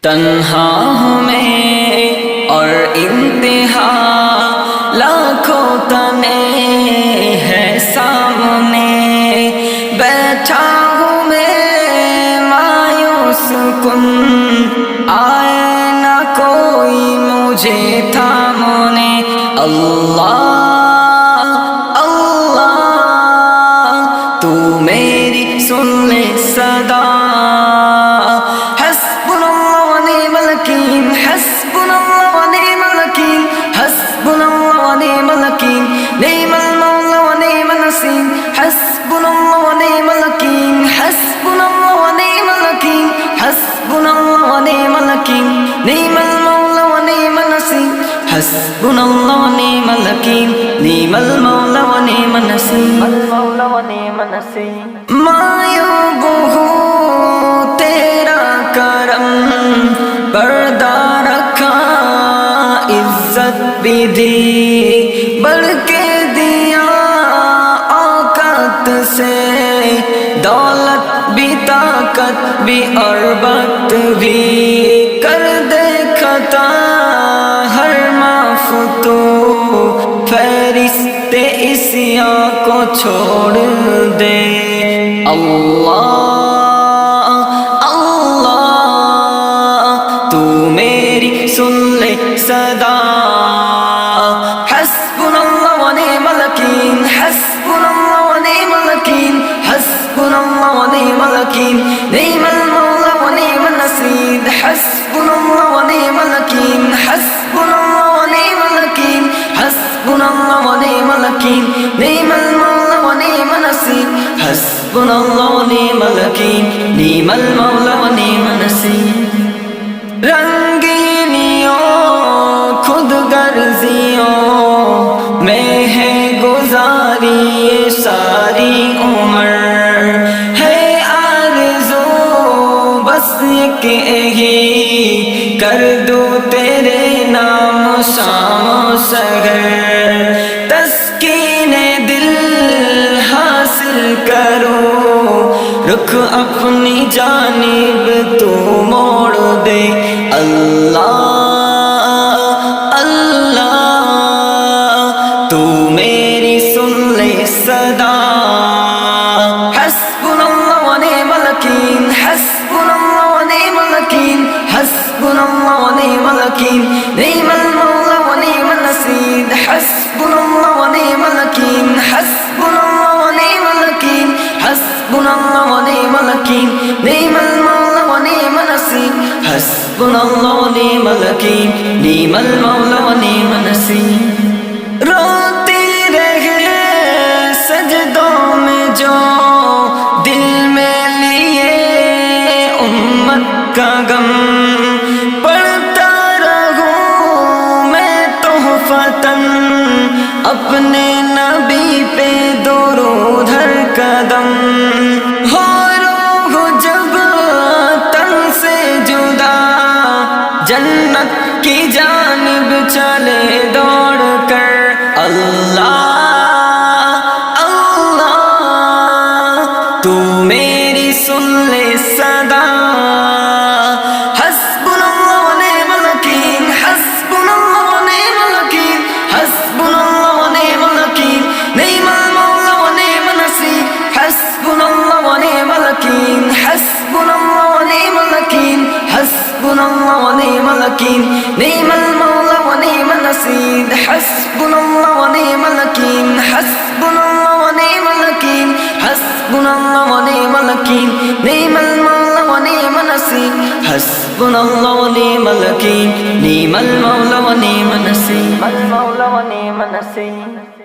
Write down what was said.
تنہا ہوں میں اور انتہا لاکھوں تنے ہے سامنے، بیٹھا ہوں میں مایوس کن، آئے نہ کوئی مجھے تھامنے۔ اللہ اللہ تو میری سن لے صدا، حسبنا اللہ ونعم الوکیل، حسبنا اللہ ونعم الوکیل، حسبنا اللہ ونعم الوکیل، نعم المولا ونعم النصير، حسبنا اللہ ونعم الوکیل، حسبنا اللہ ونعم الوکیل، حسبنا اللہ ونعم الوکیل، نعم المولا ونعم النصير، حسبنا اللہ ونعم الوکیل، نعم المولا ونعم النصير، المولا ونعم النصير۔ معیوب ہوں تیرا کرم پردہ رکھا، عزت بھی دی بڑھ کے دیا اوقات سے، دولت بھی طاقت بھی اور وقت بھی، کر دے خطا ہر معاف تو، فہرست عصیاں کو چھوڑ دے۔ اللہ اللہ تو میری سن لے صدا، حسبنا اللہ ونعم الوکیل، حسبنا اللہ ونعم الوکیل، حسبنا اللہ ونعم الوکیل، نعم المولا ونعم النصير، حسبنا اللہ ونعم الوکیل، حسبنا اللہ ونعم الوکیل، حسبنا اللہ ونعم الوکیل، نعم المولا ونعم النصير، حسبنا اللہ ونعم الوکیل، نعم المولا ونعم النصير۔ رنگینیوں خود غرضیوں میں ہے گزاری یہ ساری عمر، ہے آرزو بس ایک ہی کر دوں تیرے نام شام و سحر، تسکین دل حاصل کرو، رخ اپنی جانب تو موڑ دے۔ اللہ اللہ تو میری سن لے صدا، حسبنا اللہ ونعم الوکیل، حسبنا اللہ ونعم الوکیل، حسبنا اللہ ونعم الوکیل، نعم المولا ونعم النصير، حسبنا اللہ ونعم الوکیل، حسبنا اللہ ونعم الوکیل، حسبنا اللہ ونعم الوکیل، نعم المولا ونعم النصير، حسبنا اللہ ونعم الوکیل، نعم المولا ونعم النصير۔ روتے رہے سجدوں میں جو دل میں لیے امت کا غم، پڑھتا رہوں میں تحفتاً اپنے نبی پہ درود ہر قدم، ہو روح جب تن سے جدا جنت کی جانب چلے دوڑ کر۔ اللہ اللہ تو میری سن لے صدا، حسبنا اللہ ونعم الوکیل، حسبنا اللہ ونعم الوکیل، حسبنا اللہ ونعم الوکیل، نعم المولا ونعم النصير، حسبنا اللہ ونعم الوکیل، حسبنا اللہ ونعم الوکیل، حسبنا اللہ ونعم الوکیل، نعم المولا ونعم النصير، حسبنا اللہ ونعم الوکیل، حسبنا اللہ ونعم الوکیل، حسبنا اللہ ونعم الوکیل، نعم المولا ونعم النصير، حسبنا اللہ ونعم الوکیل، نعم المولا ونعم النصير، المولا ونعم النصير۔